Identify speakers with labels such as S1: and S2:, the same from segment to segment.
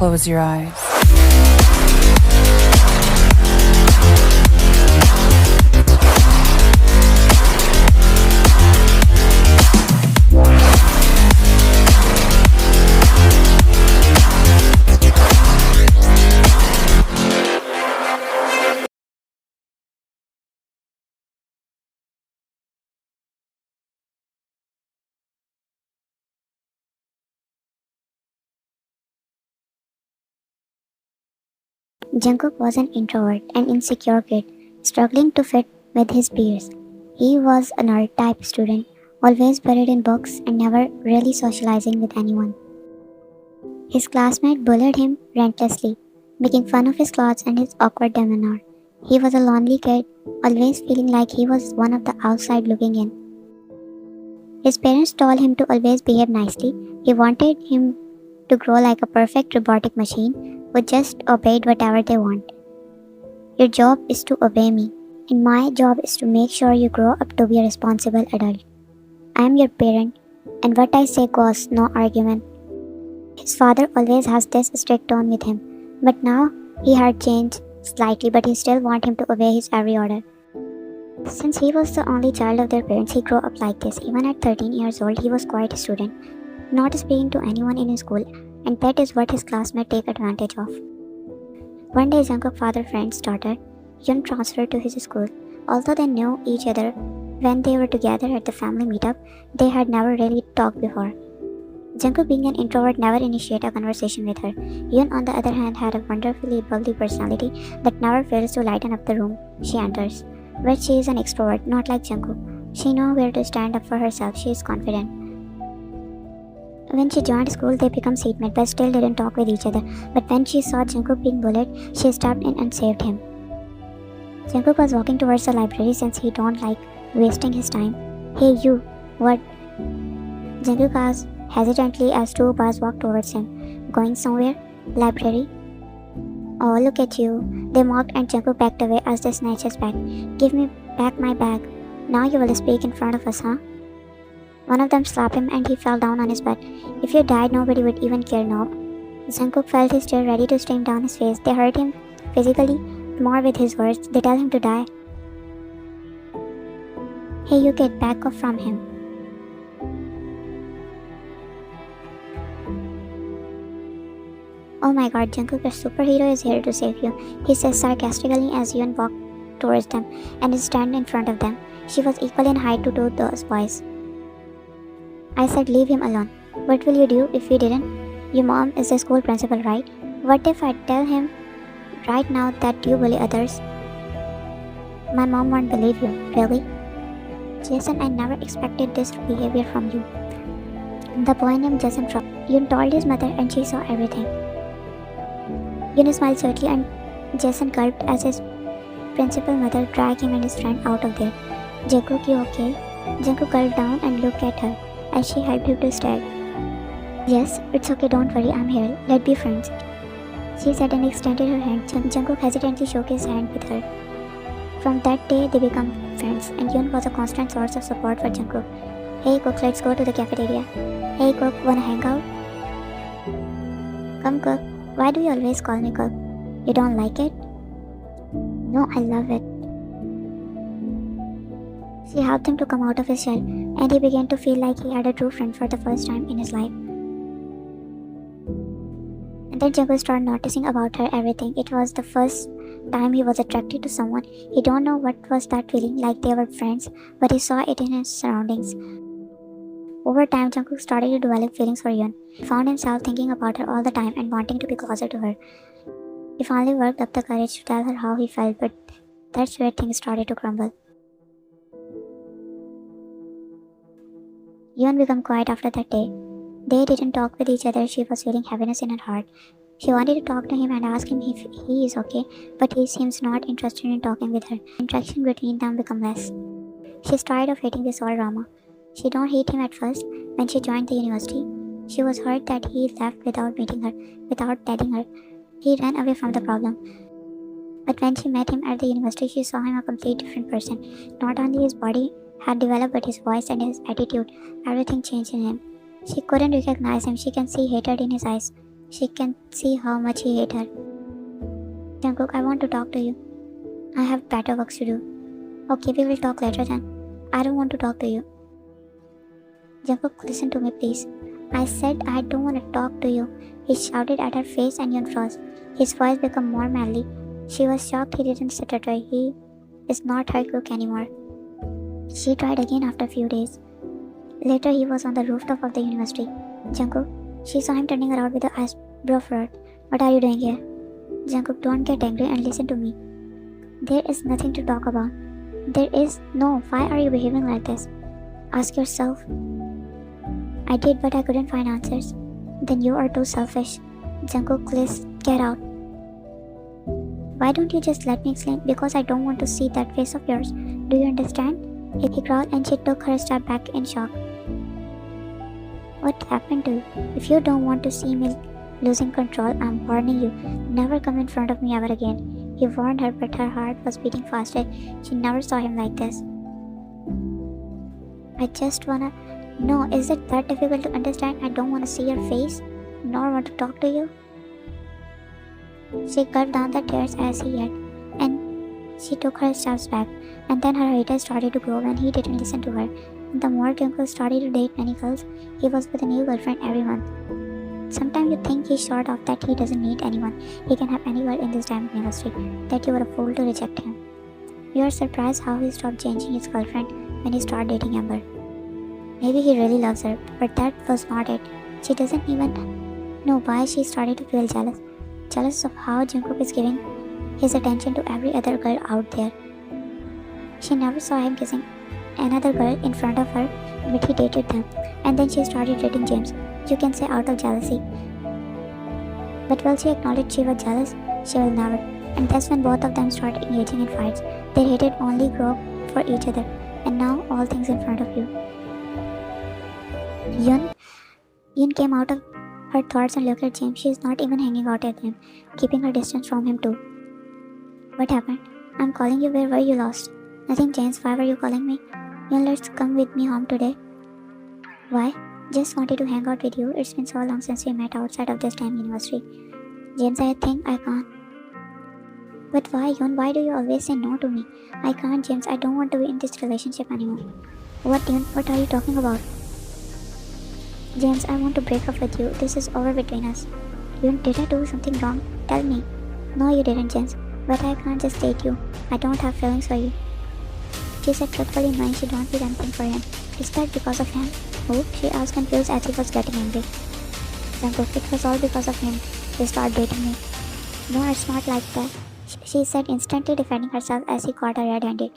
S1: close your eyes.
S2: Jungkook was an introvert and insecure kid, struggling to fit with his peers. He was a nerd type student, always buried in books and never really socializing with anyone. His classmates bullied him relentlessly, making fun of his clothes and his awkward demeanor. He was a lonely kid, always feeling like he was one of the outside looking in. His parents told him to always behave nicely. He wanted him to grow like a perfect robotic machine who just obeyed whatever they want. Your job is to obey me, and my job is to make sure you grow up to be a responsible adult. I am your parent, and what I say goes, no argument. His father always has this strict tone with him, but now he had changed slightly, but he still wants him to obey his every order. Since he was the only child of their parents, he grew up like this. Even at 13 years old, he was quite a student, not speaking to anyone in his school, and that is what his classmates take advantage of. One day, Jungkook's father's friend's daughter, Yoon, transferred to his school. Although they knew each other when they were together at the family meetup, they had never really talked before. Jungkook, being an introvert, never initiated a conversation with her. Yoon, on the other hand, had a wonderfully bubbly personality that never fails to lighten up the room she enters. But she is an extrovert, not like Jungkook. She knows where to stand up for herself. She is confident. When she joined school, they became seatmates but still didn't talk with each other. But when she saw Jungkook being bullied, she stepped in and saved him. Jungkook was walking towards the library since he don't like wasting his time. Hey you, what? Jungkook asked hesitantly as two boys walked towards him. Going somewhere? Library? Oh, look at you. They mocked and Jungkook backed away as they snatched his bag. Give me back my bag. Now you will speak in front of us, huh? One of them slapped him and he fell down on his butt. If you died, nobody would even care, Nob. Jungkook felt his tear ready to stream down his face. They hurt him physically, more with his words. They tell him to die. Hey, you kid, back off from him. Oh my god, Jungkook, your superhero is here to save you, he says sarcastically as Yoon walked towards them and is standing in front of them. She was equal in height to those boys. I said leave him alone. What will you do if we didn't? Your mom is the school principal, right? What if I tell him right now that you bully others? My mom won't believe you, really? Jason, I never expected this behavior from you. The boy named Jason dropped. Yoon told his mother and she saw everything. Yoon smiled sweetly and Jason gulped as his principal mother dragged him and his friend out of there. Jungkook, you okay? Jungkook gulped down and looked at her as she helped him to stand. Yes, it's okay, don't worry, I'm here. Let's be friends. She said and extended her hand. Jungkook hesitantly shook his hand with her. From that day, they became friends, and Yoon was a constant source of support for Jungkook. Hey Cook, let's go to the cafeteria. Hey Cook, wanna hang out? Come Cook. Why do you always call me Cook? You don't like it? No, I love it. She helped him to come out of his shell, and he began to feel like he had a true friend for the first time in his life. And then Jungkook started noticing about her everything. It was the first time he was attracted to someone. He don't know what was that feeling, like they were friends, but he saw it in his surroundings. Over time, Jungkook started to develop feelings for Yoon. He found himself thinking about her all the time and wanting to be closer to her. He finally worked up the courage to tell her how he felt, but that's where things started to crumble. Yoon became quiet after that day. They didn't talk with each other. She was feeling heaviness in her heart. She wanted to talk to him and ask him if he is okay, but he seems not interested in talking with her. Interaction between them became less. She's tired of hating this whole drama. She don't hate him at first. When she joined the university, she was hurt that he left without meeting her, without telling her. He ran away from the problem. But when she met him at the university, she saw him a completely different person. Not only his body had developed, but his voice and his attitude, everything changed in him. She couldn't recognize him. She can see hatred in his eyes. She can see how much he hates her. Jungkook, I want to talk to you. I have better work to do. Okay, we will talk later then. I don't want to talk to you. Jungkook, listen to me please. I said I don't want to talk to you. He shouted at her face and Yoon froze. His voice became more manly. She was shocked he didn't stutter. He is not her cook anymore. She tried again after a few days. Later, he was on the rooftop of the university. Jungkook, she saw him turning around with the eyebrow furrowed. What are you doing here? Jungkook, don't get angry and listen to me. There is nothing to talk about. There is no. Why are you behaving like this? Ask yourself. I did, but I couldn't find answers. Then you are too selfish. Jungkook, please get out. Why don't you just let me explain? Because I don't want to see that face of yours. Do you understand? He growled and she took her step back in shock. What happened to you? If you don't want to see me losing control, I'm warning you. Never come in front of me ever again. He warned her, but her heart was beating faster. She never saw him like this. I just wanna know, is it that difficult to understand? I don't want to see your face, nor want to talk to you. She gulped down the tears as he yelled, and she took her steps back. And then her hatred started to grow when he didn't listen to her. And the more Jungkook started to date many girls, he was with a new girlfriend every month. Sometimes you think he's short of that he doesn't need anyone. He can have any girl in this damn university. That you were a fool to reject him. You are surprised how he stopped changing his girlfriend when he started dating Amber. Maybe he really loves her, but that was not it. She doesn't even know why she started to feel jealous. Jealous of how Jungkook is giving his attention to every other girl out there. She never saw him kissing another girl in front of her, but he dated them. And then she started dating James. You can say out of jealousy. But will she acknowledge she was jealous? She will never. And that's when both of them started engaging in fights. Their hatred only grew for each other. And now all things in front of you. Yoon came out of her thoughts and looked at James. She is not even hanging out at him, keeping her distance from him too. What happened? I'm calling you. Where were you lost? Nothing, James. Why were you calling me? Yoon, let's come with me home today. Why? Just wanted to hang out with you. It's been so long since we met outside of this damn university. James, I think I can't. But why, Yoon? Why do you always say no to me? I can't, James. I don't want to be in this relationship anymore. What, Yoon? What are you talking about? James, I want to break up with you. This is over between us. Yoon, did I do something wrong? Tell me. No, you didn't, James. But I can't just date you. I don't have feelings for you. She said truthfully, knowing she don't feel anything for him. Is that because of him? Who? She asked, confused as he was getting angry. Jungkook, it was all because of him. He started dating me. No, it's not like that. She said, instantly defending herself as he caught her red-handed.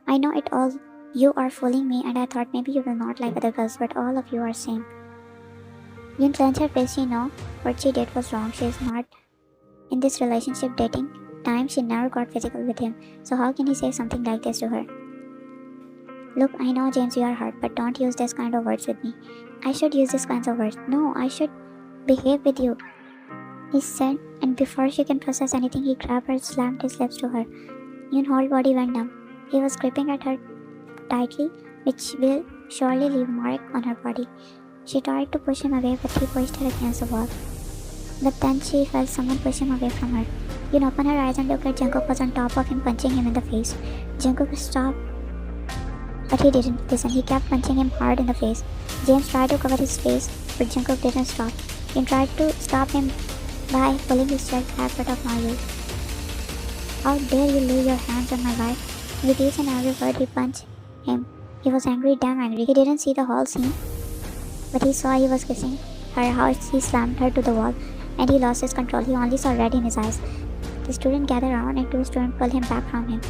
S2: I know it all. You are fooling me, and I thought maybe you will not like other girls, but all of you are same. Yoon clenched her face. She know what she did was wrong. She is not in this relationship dating time. She never got physical with him, so how can he say something like this to her? Look, I know, James, you are hurt, but don't use this kind of words with me. I should use these kinds of words. No, I should behave with you, he said, and before she can process anything, he grabbed her and slammed his lips to her. Yoon's whole body went numb. He was gripping at her tightly, which will surely leave a mark on her body. She tried to push him away, but he pushed her against the wall. But then she felt someone push him away from her. Yoon opened her eyes and looked at Jungkook was on top of him, punching him in the face. Jungkook stopped, but he didn't listen. He kept punching him hard in the face. James tried to cover his face, but Jungkook didn't stop. He tried to stop him by pulling his chest back, but of no use. How dare you lay your hands on my wife? With each and every word he punched him. He was angry, damn angry. He didn't see the whole scene, but he saw he was kissing her, how he slammed her to the wall, and he lost his control. He only saw red in his eyes. The student gathered around and two students pulled him back from him.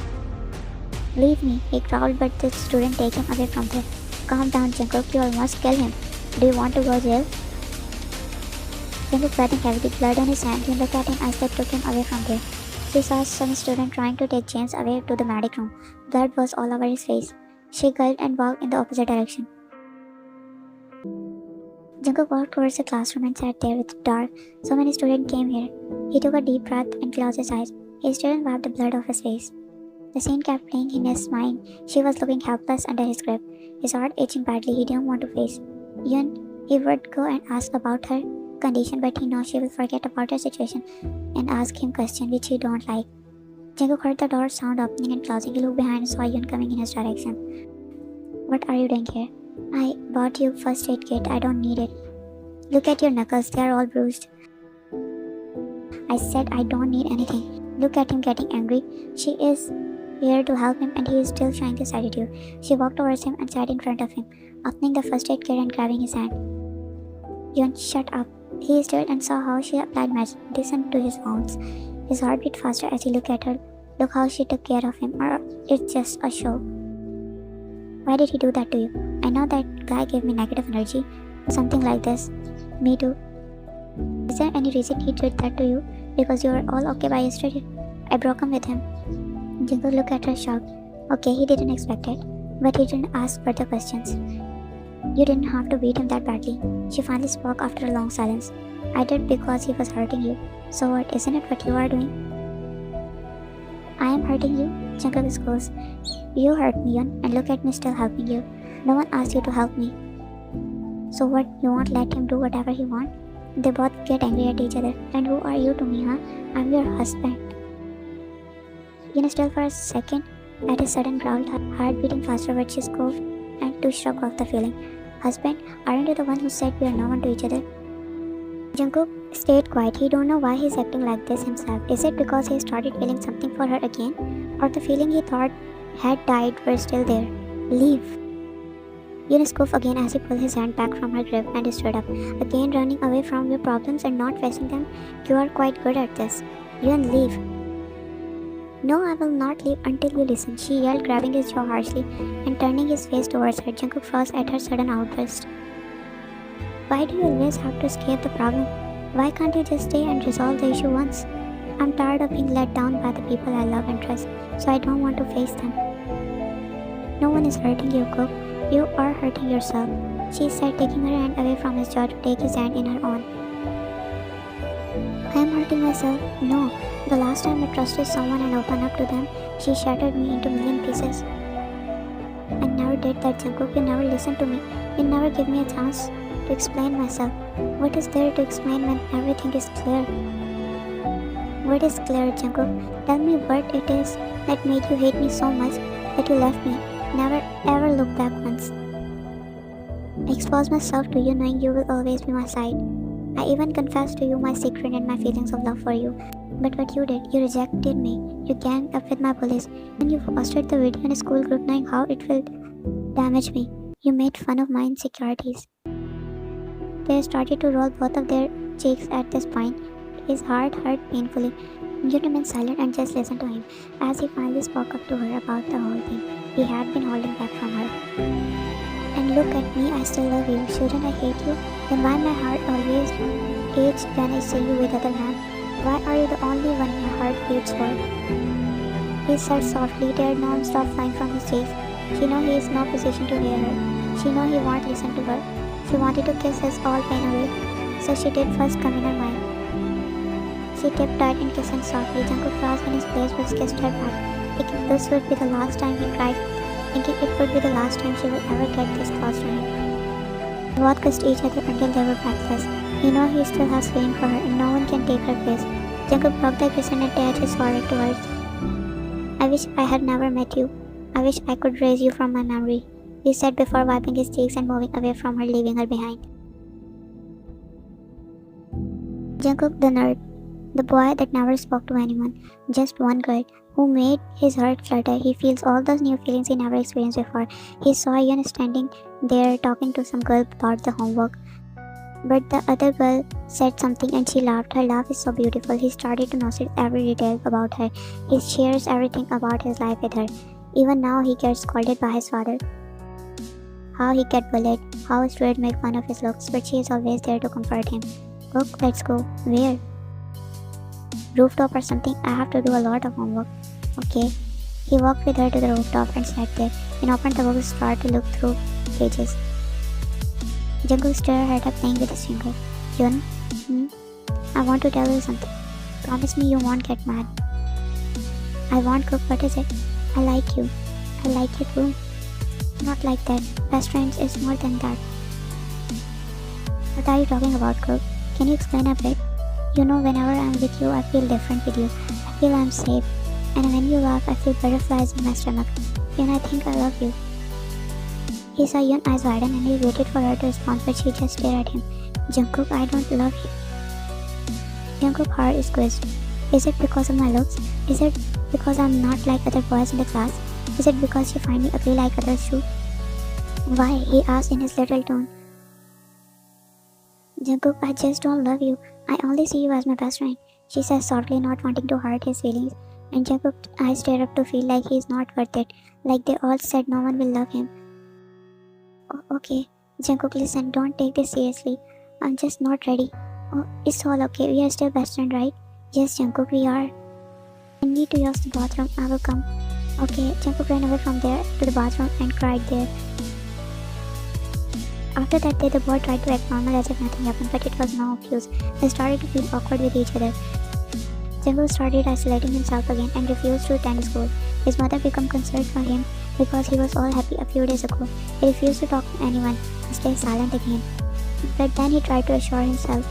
S2: Leave me, he growled, but the student took him away from there. Calm down, Jungkook, you almost killed him. Do you want to go to jail? Jungkook breathing heavily, blood on his hand. He looked at him as they took him away from there. She saw some student trying to take James away to the medic room. Blood was all over his face. She gulped and walked in the opposite direction. Jungkook walked towards the classroom and sat there with the dark. So many students came here. He took a deep breath and closed his eyes. His student wiped the blood off his face. The scene kept playing in his mind. She was looking helpless under his grip, his heart itching badly. He didn't want to face Yoon. He would go and ask about her, condition, but he knows she will forget about her situation and ask him questions which he don't like. Jungkook heard the door sound opening and closing. He looked behind and saw Yoon coming in his direction. What are you doing here? I bought you first aid kit. I don't need it. Look at your knuckles. They are all bruised. I said I don't need anything. Look at him getting angry. She is here to help him and he is still showing this attitude. She walked towards him and sat in front of him, opening the first aid kit and grabbing his hand. Yoon, shut up. He stood and saw how she applied medicine to his wounds. His heart beat faster as he looked at her. Look how she took care of him, or it's just a show. Why did he do that to you? I know that guy gave me negative energy. Something like this. Me too. Is there any reason he did that to you? Because you were all okay by yesterday? I broke up with him. Jungkook looked at her shocked. Okay, he didn't expect it, but he didn't ask further questions. You didn't have to beat him that badly. She finally spoke after a long silence. I did because he was hurting you. So what, isn't it what you are doing? I am hurting you? Jungkook scolds. You hurt me, Yoon, and look at me still helping you. No one asked you to help me. So what, you won't let him do whatever he wants? They both get angry at each other. And who are you to me, huh? I'm your husband. Yoon still for a second at his sudden growl, heart beating faster, but she scoffed and to shrug off the feeling. Husband, aren't you the one who said we are no one to each other? Jungkook stayed quiet. He don't know why he's acting like this himself. Is it because he started feeling something for her again? Or the feeling he thought had died were still there? Leave. Yoon scoffed again as he pulled his hand back from her grip and stood up. Again running away from your problems and not facing them. You are quite good at this. Yoon, leave. No, I will not leave until you listen, she yelled, grabbing his jaw harshly and turning his face towards her. Jungkook froze at her sudden outburst. Why do you always have to escape the problem? Why can't you just stay and resolve the issue once? I'm tired of being let down by the people I love and trust, so I don't want to face them. No one is hurting you, Cook. You are hurting yourself, she said, taking her hand away from his jaw to take his hand in her own. I am hurting myself? No. The last time I trusted someone and opened up to them, she shattered me into a million pieces. I never did that, Jungkook. You never listened to me. You never gave me a chance to explain myself. What is there to explain when everything is clear? What is clear, Jungkook? Tell me what it is that made you hate me so much that you left me. Never ever look back once. I exposed myself to you knowing you will always be my side. I even confessed to you my secret and my feelings of love for you. But what you did, you rejected me. You ganged up with my bullies. And you posted the video in a school group knowing how it will damage me. You made fun of my insecurities. They started to roll both of their cheeks at this point. His heart hurt painfully. You remained silent and just listened to him as he finally spoke up to her about the whole thing he had been holding back from her. And look at me, I still love you. Shouldn't I hate you? Then why my heart always aches when I see you with other man? Why are you the only one my heart beats for? He said softly, tears now stopped flying from his face. She knew he is no position to hear her. She knew he won't listen to her. She wanted to kiss his all pain away, so she did first come in her mind. She tiptoed and kissed him softly. Jungkook froze in his place but kissed her back, thinking this would be the last time he cried, thinking it would be the last time she would ever get this close to him. They both kissed each other until they were breathless. He knew he still has feeling for her and no one can take her place. Jungkook broke the kiss and attached his forehead to hers. I wish I had never met you. I wish I could erase you from my memory, he said before wiping his cheeks and moving away from her, leaving her behind. Jungkook the nerd, the boy that never spoke to anyone, just one girl who made his heart flutter. He feels all those new feelings he never experienced before. He saw Yoon standing there talking to some girl about the homework. But the other girl said something and she laughed. Her laugh is so beautiful. He started to notice every detail about her. He shares everything about his life with her. Even now he gets scolded by his father. How he gets bullied. How his students make fun of his looks. But she is always there to comfort him. Look, let's go. Where? Rooftop or something. I have to do a lot of homework. Okay. He walked with her to the rooftop and sat there and opened the book and started to look through pages. Jungkook stood her head up playing with his finger. Yoon, I want to tell you something. Promise me you won't get mad. I won't, Cook. What is it? I like you. I like you too. Not like that. Best friends is more than that. What are you talking about, Cook? Can you explain a bit? You know, whenever I'm with you, I feel different with you. I feel I'm safe. And when you laugh, I feel butterflies in my stomach. Yun, I think I love you. He saw Yun's eyes widen and he waited for her to respond, but she just stared at him. Jungkook, I don't love you. Jungkook's heart is squeezed. Is it because of my looks? Is it because I'm not like other boys in the class? Is it because you find me ugly like others do? Why? He asked in his little tone. Jungkook, I just don't love you. I only see you as my best friend, she says softly, not wanting to hurt his feelings. And Jungkook's eyes tear up to feel like he's not worth it, like they all said no one will love him. Oh, okay, Jungkook, listen, don't take this seriously. I'm just not ready. Oh, it's all okay. We are still best friends, right? Yes, Jungkook, we are. I need to use the bathroom. I will come. Okay, Jungkook ran away from there to the bathroom and cried there. After that day, the boy tried to act normal as if nothing happened, but it was no use. They started to feel awkward with each other. Jungkook started isolating himself again and refused to attend school. His mother became concerned for him because he was all happy a few days ago. He refused to talk to anyone and stayed silent again. But then he tried to assure himself,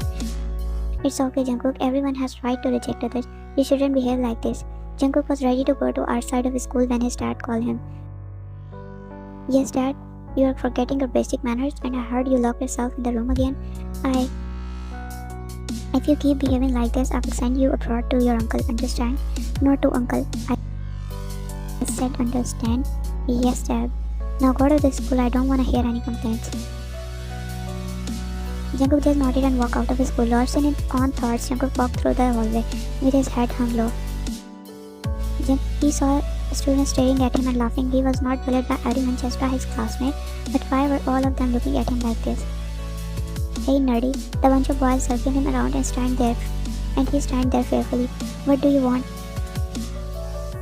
S2: it's okay, Jungkook, everyone has right to reject others. You shouldn't behave like this. Jungkook was ready to go to our side of his school when his dad called him. Yes, Dad, you are forgetting your basic manners and I heard you lock yourself in the room again. If you keep behaving like this, I will send you abroad to your uncle, understand? Not to uncle. I said understand? Yes, Dad. Now go to the school, I don't want to hear any complaints. Jungkook just nodded and walked out of his school. Lost in his own thoughts, Jungkook walked through the hallway with his head hung low. He saw students staring at him and laughing. He was not bullied by everyone, just by his classmates. But why were all of them looking at him like this? Hey nerdy, the bunch of boys circled him around and he stand there fearfully. What do you want?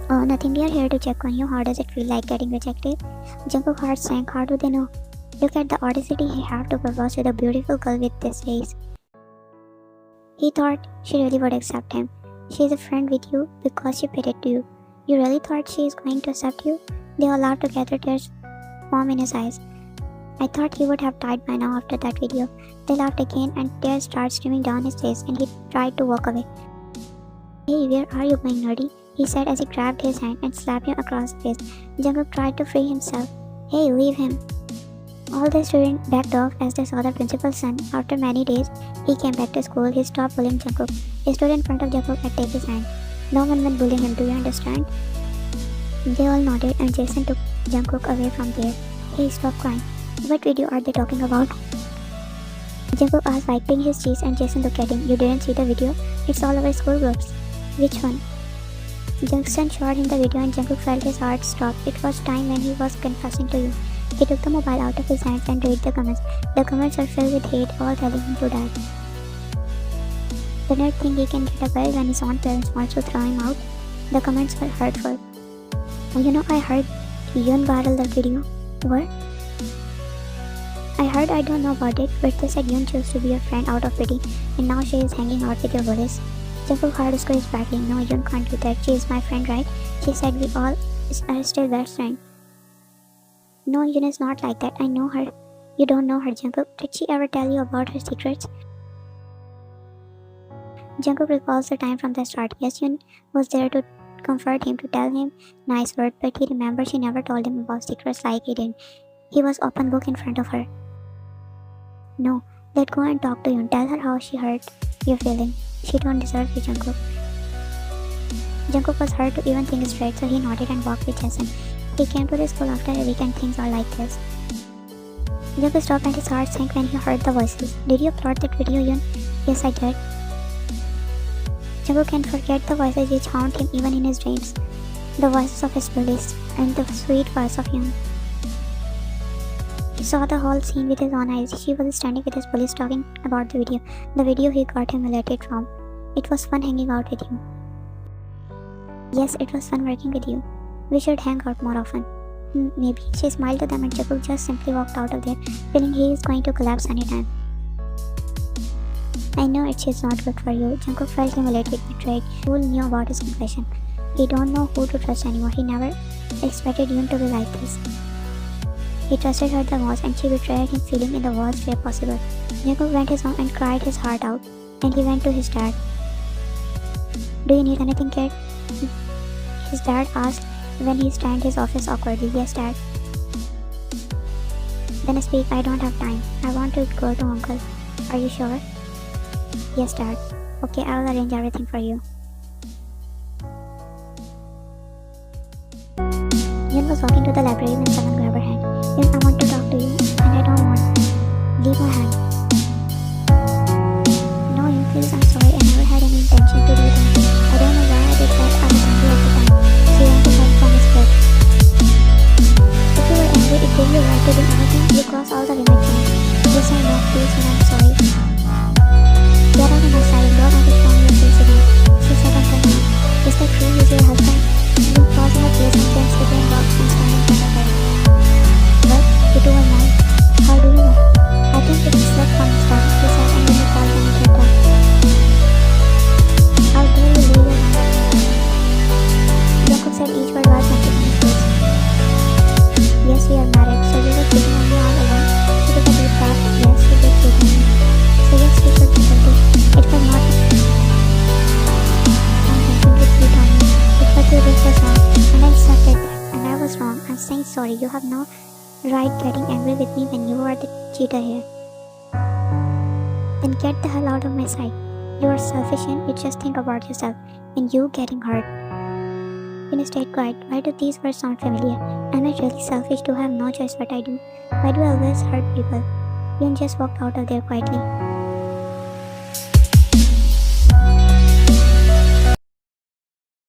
S2: Oh, nothing, we are here to check on you. How does it feel like getting rejected? Jungkook's heart sank. How do they know? Look at the audacity he had to propose to the beautiful girl with this face. He thought she really would accept him. She is a friend with you because she pitted you. You really thought she is going to accept you? They all laughed together, tears formed in his eyes. I thought he would have died by now after that video. They laughed again and tears started streaming down his face and he tried to walk away. Hey, where are you going, nerdy? He said as he grabbed his hand and slapped him across the face. Jungkook tried to free himself. Hey, leave him. All the students backed off as they saw the principal's son. After many days, he came back to school. He stopped bullying Jungkook. He stood in front of Jungkook and took his hand. No one will bully him, do you understand? They all nodded and Jason took Jungkook away from there. Hey, stop crying. What video are they talking about? Jungkook asked, wiping his cheeks, and Jason looked at him. You didn't see the video? It's all over school groups. Which one? Jason showed him the video and Jungkook felt his heart stop. It was time when he was confessing to you. He took the mobile out of his hands and read the comments. The comments were filled with hate, all telling him to die. The nerd think he can get a girl when his own parents want to throw him out. The comments were hurtful. You know, I heard Yun viral the video. What? I don't know about it, but they said Yun chose to be your friend out of pity, and now she is hanging out with your bullies. Jungkook's heart squeezed badly. No, Yun can't do that. She is my friend, right? She said we all are still best friends. No, Yun is not like that. I know her. You don't know her, Jungkook. Did she ever tell you about her secrets? Jungkook recalls the time from the start. Yes, Yun was there to comfort him, to tell him nice words, but he remembers she never told him about secrets like he did. He was open book in front of her. No, let's go and talk to Yun. Tell her how she hurt your feeling. She don't deserve you, Jungkook. Jungkook was hurt to even think straight, so he nodded and walked with Jason. He came to the school after a week and things are like this. Jungkook stopped and his heart sank when he heard the voices. Did you upload that video, Yun? Yes, I did. Jungkook can't forget the voices which haunt him even in his dreams. The voices of his bullies and the sweet voice of Yun. He saw the whole scene with his own eyes. She was standing with his bullies talking about the video he got humiliated from. It was fun hanging out with you. Yes, it was fun working with you. We should hang out more often. Maybe. She smiled to them and Jungkook just simply walked out of there, feeling he is going to collapse anytime. I know it's not good for you. Jungkook felt humiliated, betrayed. Who knew about his confession? He don't know who to trust anymore. He never expected Yun to be like this. He trusted her the most and she betrayed him, feeling in the worst way possible. Jungkook went his home and cried his heart out. Then he went to his dad. Do you need anything, kid? His dad asked when he stand his office awkwardly. Yes, dad. Then speak, I don't have time. I want to go to uncle. Are you sure? Yes, dad. Okay, I'll arrange everything for you. Yun was walking to the library when someone grabbed her hand. Yun, I want to talk to you, and I don't want. Leave my hand. No, Yun, please, I'm sorry. I never had any intention to do that. I don't know why I did that. I was angry at the time. She ran to hide from his bed. If you were angry, it gave you a right to do anything. You crossed all the limits. Yes, I know, please, and I'm sorry. Get out of my sight and don't ever show me your face again. She said unkindly. Is that true? He's your husband? Yun paused in her place and then slipped in box and stand in front of her. What? You two are married? How do you know? I think it slipped from his tongue, she said, and then he called down at her tongue. How dare you lay your hand? Jungkook said each word was meant to be his face. Yes, we are married, so you were cheating on me all along. She took a deep breath. Yes, you did cheat on me. So yes, you should be guilty. It was not intention to cheat on me. What you did was wrong, and I accepted that, and I was wrong. I'm saying sorry. You have no right getting angry with me when you are the cheater here. Then get the hell out of my sight. You are selfish and you just think about yourself and you getting hurt. Yun stayed quiet. Why do these words sound familiar? Am I really selfish to have no choice what I do? Why do I always hurt people? Yun just walked out of there quietly.